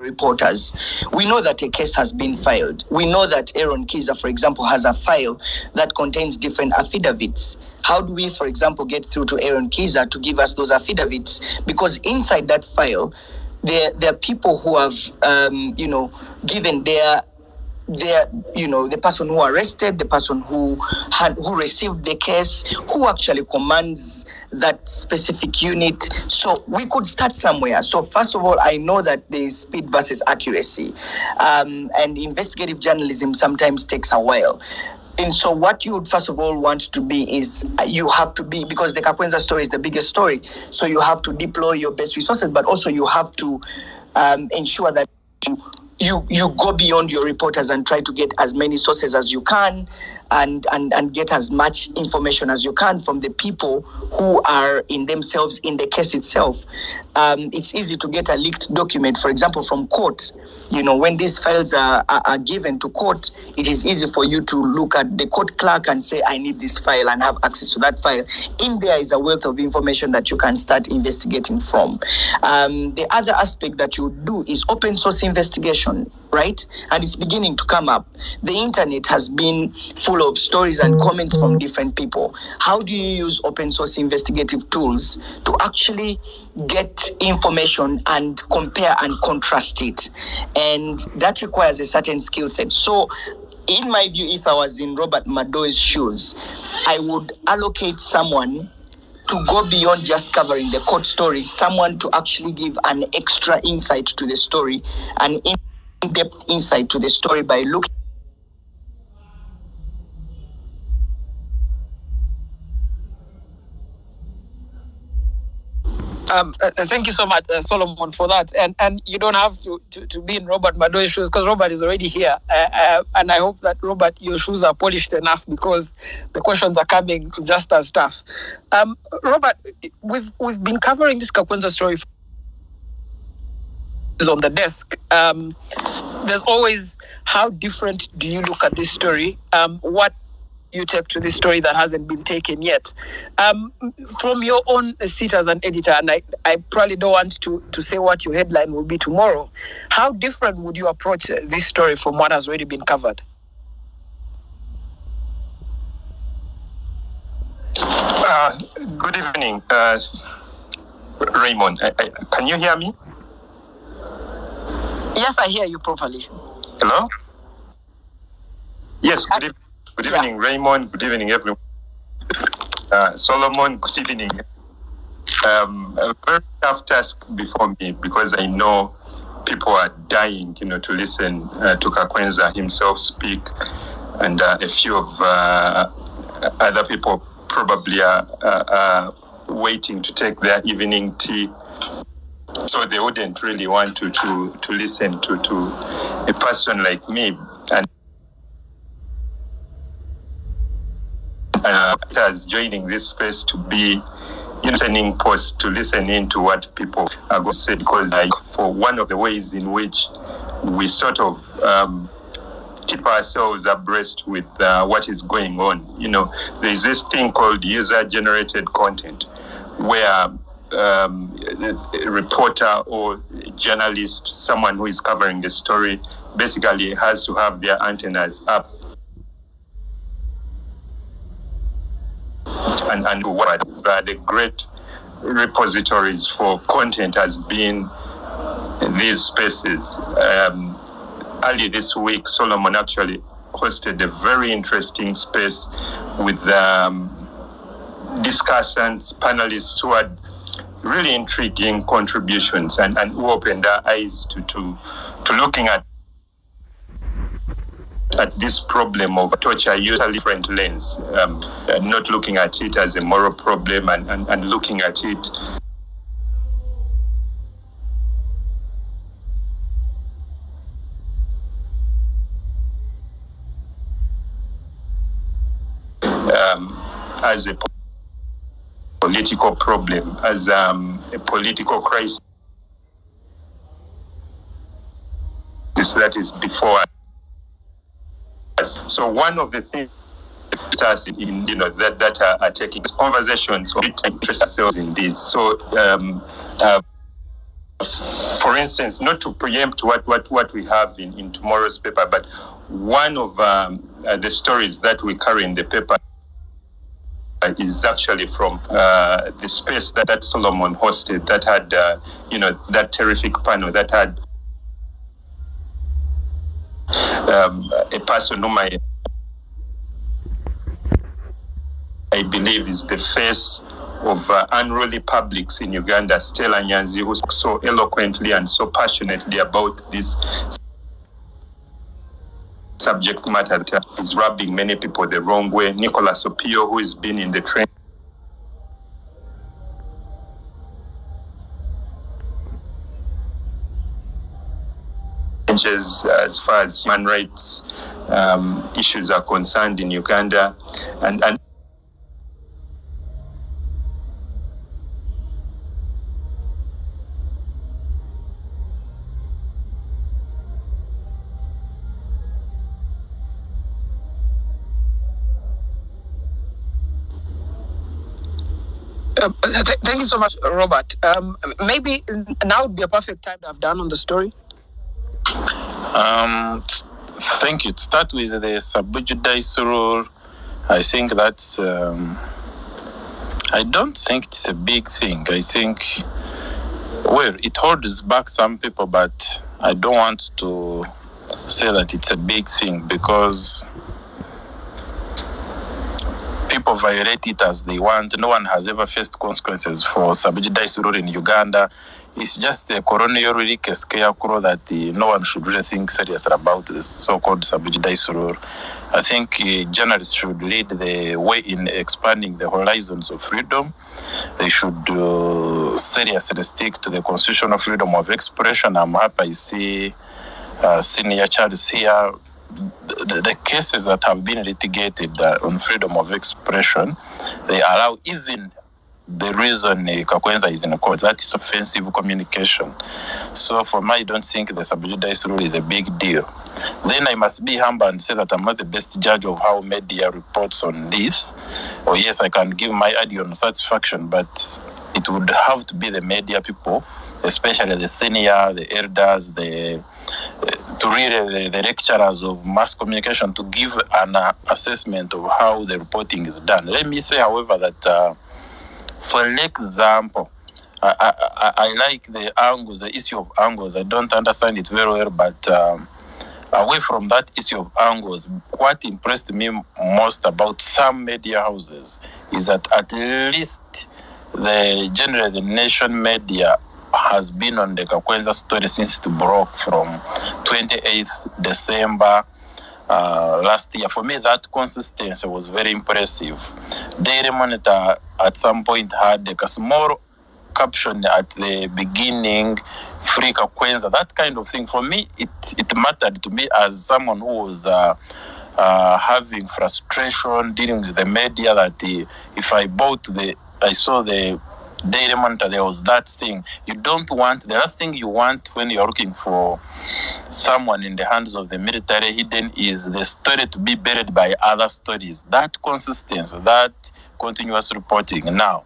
reporters. We know that a case has been filed. We know that Aaron Kiza, for example, has a file that contains different affidavits. How do we, for example, get through to Aaron Kiza to give us those affidavits? Because inside that file, there are people who have, given the person who arrested, the person who received the case, who actually commands that specific unit. So we could start somewhere. So first of all, I know that there is speed versus accuracy, and investigative journalism sometimes takes a while. And so what you would first of all want to be is you have to be, because the Kakwenza story is the biggest story, so you have to deploy your best resources, but also you have to ensure that you go beyond your reporters and try to get as many sources as you can, and get as much information as you can from the people who are in themselves in the case itself. It's easy to get a leaked document, for example, from court. When these files are given to court, it is easy for you to look at the court clerk and say, I need this file, and have access to that file. In there is a wealth of information that you can start investigating from. The other aspect that you do is open source investigation, right? And it's beginning to come up. The internet has been full of stories and comments from different people. How do you use open source investigative tools to actually get information and compare and contrast it? And that requires a certain skill set. So in my view, if I was in Robert Madoi's shoes, I would allocate someone to go beyond just covering the court story, someone to actually give an extra insight to the story, an in-depth insight to the story by looking thank you so much, Solomon, for that. And you don't have to be in Robert Madoi's shoes, because Robert is already here. And I hope that, Robert, your shoes are polished enough, because the questions are coming just as tough. Robert, we've been covering this Kakwenza story is on the desk. There's always, how different do you look at this story? What you take to this story that hasn't been taken yet? From your own seat as an editor, and I probably don't want to say what your headline will be tomorrow, how different would you approach this story from what has already been covered? Good evening, Raymond. Can you hear me? Yes, I hear you properly. Hello? Yes, good evening, Raymond. Good evening, everyone. Solomon, good evening. A very tough task before me, because I know people are dying, to listen to Kakwenza himself speak, and a few of other people probably are waiting to take their evening tea. So they wouldn't really want to listen to a person like me. And as joining this space to be listening post, to listen into what people are going to say, because for one of the ways in which we sort of keep ourselves abreast with what is going on, there's this thing called user-generated content, where a reporter or journalist, someone who is covering the story, basically has to have their antennas up and what the great repositories for content has been these spaces. Early this week, Solomon actually hosted a very interesting space with discussants, panelists who had really intriguing contributions and who opened our eyes to looking at this problem of torture using a different lens, not looking at it as a moral problem and looking at it as a political problem, as a political crisis that is before us. So one of the things in that are taking conversations or interest ourselves in this. So for instance, not to preempt what we have in tomorrow's paper, but one of the stories that we carry in the paper is actually from the space that Solomon hosted, that had, that terrific panel that had a person whom I believe is the face of unruly publics in Uganda, Stella Nyanzi, who spoke so eloquently and so passionately about this subject matter that is rubbing many people the wrong way. Nicholas Opio, who has been in the train as far as human rights issues are concerned in Uganda, and Thank you so much, Robert. Maybe now would be a perfect time to have done on the story. Thank you. To start with the sub-judice rule, I think that's. I don't think it's a big thing. I think, well, it holds back some people, but I don't want to say that it's a big thing because people violate it as they want. No one has ever faced consequences for sub-judice rule in Uganda. It's just a colonial scarecrow that no one should really think seriously about this so-called sub-judice rule. I think journalists should lead the way in expanding the horizons of freedom. They should seriously stick to the constitutional freedom of expression. I'm happy I see Senior Charles here. The cases that have been litigated on freedom of expression, they allow even the reason kakwenza is in court, that is offensive communication. So for me, I don't think the sub-judice rule is a big deal. Then I must be humble and say that I'm not the best judge of how media reports on this. Or yes, I can give my idea on satisfaction, but it would have to be the media people, especially the senior, the elders, the lecturers of mass communication, to give an assessment of how the reporting is done. Let me say, however, that for example, I like the angles, the issue of angles. I don't understand it very well, but away from that issue of angles, what impressed me most about some media houses is that at least the nation media has been on the kakwenza story since it broke from 28th December last year. For me, that consistency was very impressive. Daily Monitor at some point had a small caption at the beginning, free kakwenza, that kind of thing. For me, it mattered to me as someone who was having frustration dealing with the media, that if I saw the Daily Monitor, there was that thing. The last thing you want when you're looking for someone in the hands of the military hidden is the story to be buried by other stories. That consistency, that continuous reporting. Now,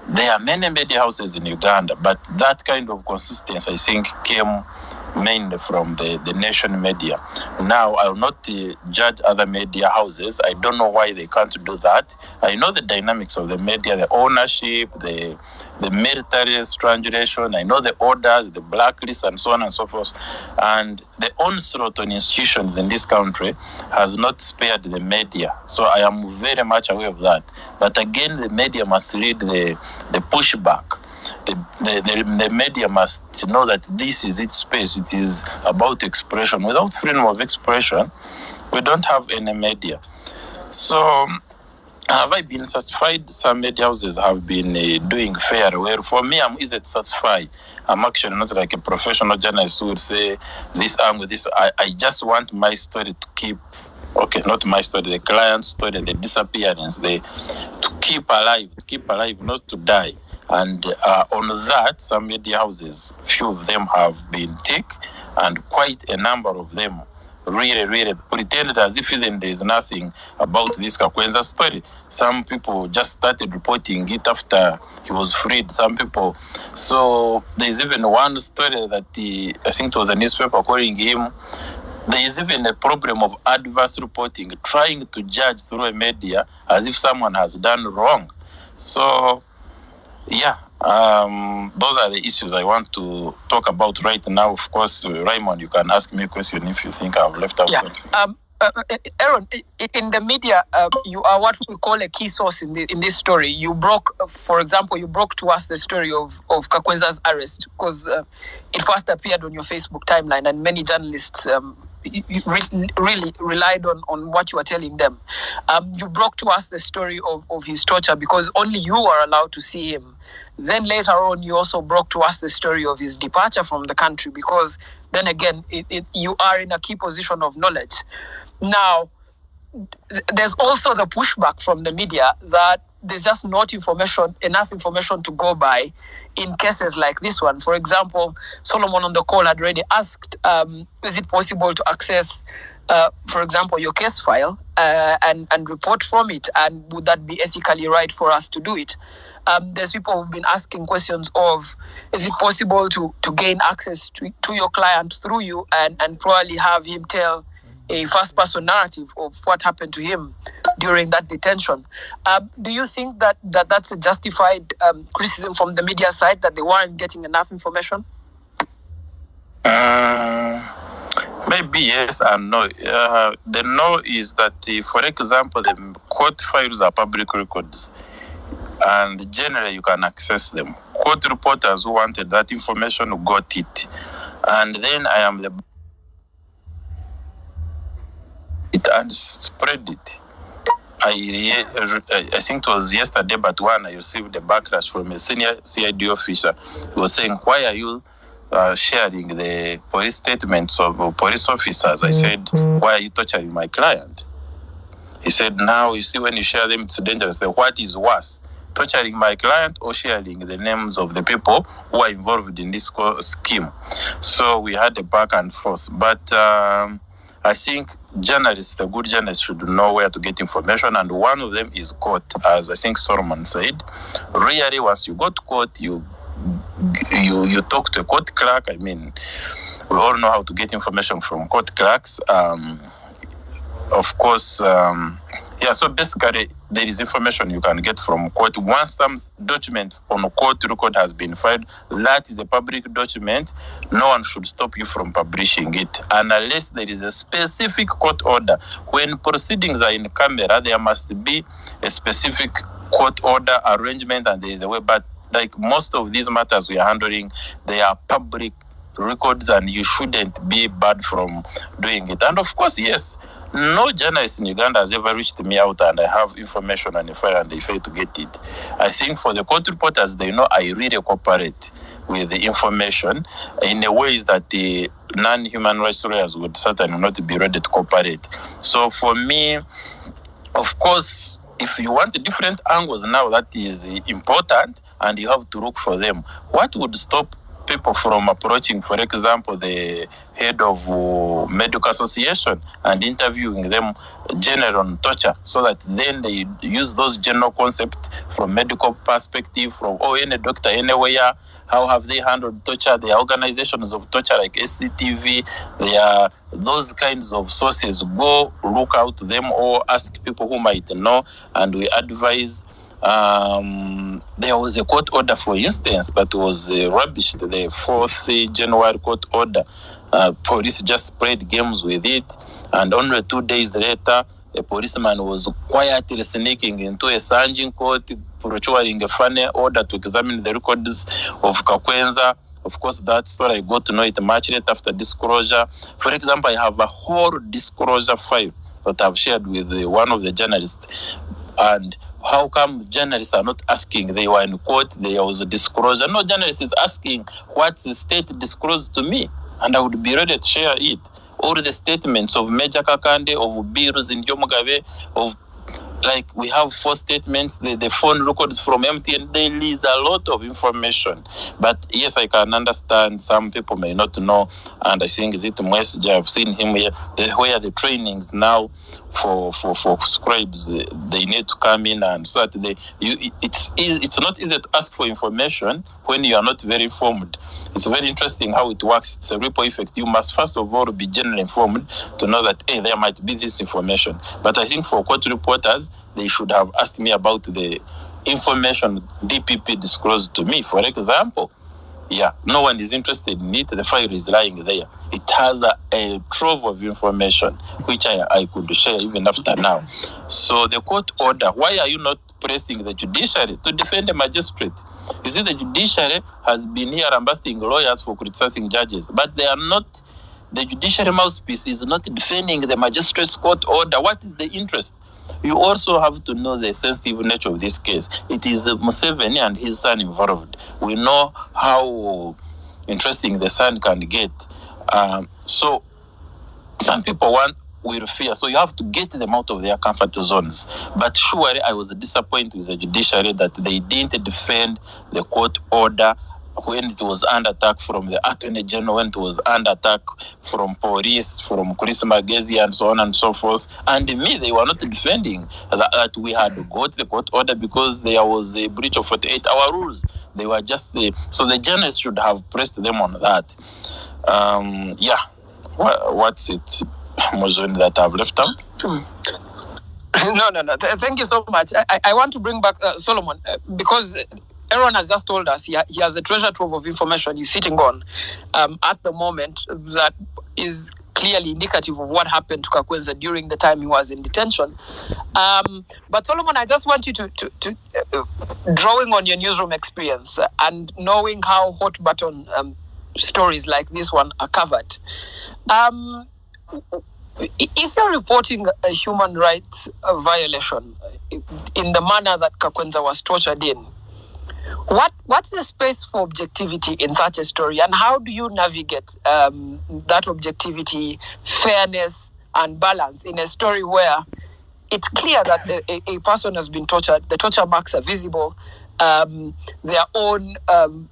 there are many media houses in Uganda, but that kind of consistency, I think, came mainly from the nation media. Now, I will not judge other media houses. I don't know why they can't do that. I know the dynamics of the media, the ownership, the military strangulation. I know the orders, the blacklist, and so on and so forth. And the onslaught on institutions in this country has not spared the media. So I am very much aware of that. But again, the media must lead the pushback. The media must know that this is its space. It is about expression. Without freedom of expression, we don't have any media. So have I been satisfied? Some media houses have been doing fairly well. For me, I'm easy to satisfy. I'm actually not like a professional journalist who would say this angle, this. I just want my story to keep, not my story, the client's story, the disappearance, to keep alive, not to die. And on that, some media houses, few of them have been tick, and quite a number of them really pretended as if even there is nothing about this Kakwenza story. Some people just started reporting it after he was freed. Some people. So there's even one story that I think it was a newspaper calling him. There is even a problem of adverse reporting, trying to judge through a media as if someone has done wrong. So, yeah, those are the issues I want to talk about right now. Of course, Raymond, you can ask me a question if you think I've left out something. Aaron, in the media, you are what we call a key source in this story. You broke, for example, to us the story of Kakwenza's arrest because it first appeared on your Facebook timeline, and many journalists really relied on what you were telling them. You broke to us the story of his torture because only you are allowed to see him. Then later on, you also broke to us the story of his departure from the country because then again, you are in a key position of knowledge. Now, there's also the pushback from the media that there's just not enough information to go by in cases like this one. For example, Solomon on the call had already asked, is it possible to access, for example, your case file and report from it? And would that be ethically right for us to do it? There's people who've been asking questions of, is it possible to gain access to your client through you and probably have him tell a first-person narrative of what happened to him during that detention. Do you think that that's a justified criticism from the media side, that they weren't getting enough information? Maybe yes and no. The no is that, for example, the court files are public records, and generally you can access them. Court reporters who wanted that information got it. And then I am the and spread it. I think it was yesterday, but one I received a backlash from a senior CID officer. He was saying, why are you sharing the police statements of police officers? I said, why are you torturing my client? He said, now you see, when you share them, it's dangerous. So what is worse, torturing my client or sharing the names of the people who are involved in this scheme? So we had a back and forth. But I think journalists, the good journalists, should know where to get information, and one of them is court, as I think Solomon said. Really, once you go to court, you talk to a court clerk. I mean, we all know how to get information from court clerks. Of course, so basically, there is information you can get from court. Once some document on a court record has been filed, that is a public document. No one should stop you from publishing it, and unless there is a specific court order. When proceedings are in camera, there must be a specific court order arrangement, and there is a way. But like most of these matters we are handling, they are public records, and you shouldn't be barred from doing it. And of course, yes, no journalist in Uganda has ever reached me out and I have information on a file and they fail to get it. I think for the court reporters, they know I really cooperate with the information in a ways that the non-human rights lawyers would certainly not be ready to cooperate. So for me, of course, if you want different angles now, that is important and you have to look for them. What would stop people from approaching, for example, the head of medical association and interviewing them general on torture, so that then they use those general concepts from medical perspective, from any doctor anywhere, how have they handled torture, their organizations of torture like SCTV, those kinds of sources. Go look out them or ask people who might know, and we advise. There was a court order, for instance, that was rubbished, the 4th January court order. Police just played games with it, and only 2 days later, a policeman was quietly sneaking into a Sanjin court, procuring a funny order to examine the records of Kakwenza. Of course, that story I got to know it much later after disclosure. For example, I have a whole disclosure file that I've shared with one of the journalists. And how come journalists are not asking? They were in court, there was a disclosure. No journalist is asking what the state disclosed to me, and I would be ready to share it. All the statements of Major Kakande, of Birus in Yomugabe, of like we have 4 statements, the phone records from MTN. There is a lot of information. But yes, I can understand some people may not know. And I think is it Mwesge, I've seen him here, where the trainings now for scribes, they need to come in and so that it's not easy to ask for information when you are not very informed. It's very interesting how it works. It's a ripple effect. You must first of all be generally informed to know that there might be this information. But I think for court reporters, they should have asked me about the information DPP disclosed to me. For example, no one is interested in it. The file is lying there. It has a trove of information, which I could share even after now. So the court order, why are you not pressing the judiciary to defend the magistrate? You see, the judiciary has been here ambassading lawyers for criticizing judges, but they are not, the judiciary mouthpiece is not defending the magistrate's court order. What is the interest? You also have to know the sensitive nature of this case. It is Museveni and his son involved. We know how interesting the son can get. So some people will fear. So you have to get them out of their comfort zones. But surely I was disappointed with the judiciary that they didn't defend the court order when it was under attack from the Attorney General, when it was under attack from police, from Chris Magezi and so on and so forth. And me, they were not defending that we had got the court order because there was a breach of 48-hour rules. They were just so the journalists should have pressed them on that. What's it, Mozun, that I've left out? No. Thank you so much. I want to bring back Solomon because Aaron has just told us he has a treasure trove of information he's sitting on at the moment that is clearly indicative of what happened to Kakwenza during the time he was in detention. But Solomon, I just want you to drawing on your newsroom experience and knowing how hot button stories like this one are covered. If you're reporting a human rights violation in the manner that Kakwenza was tortured in, what's the space for objectivity in such a story, and how do you navigate that objectivity, fairness, and balance in a story where it's clear that a person has been tortured, the torture marks are visible, their own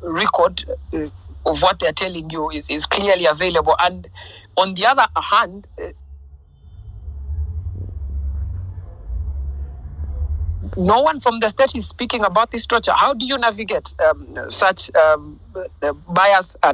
record of what they're telling you is clearly available, and on the other hand, no one from the state is speaking about this torture. How do you navigate such bias and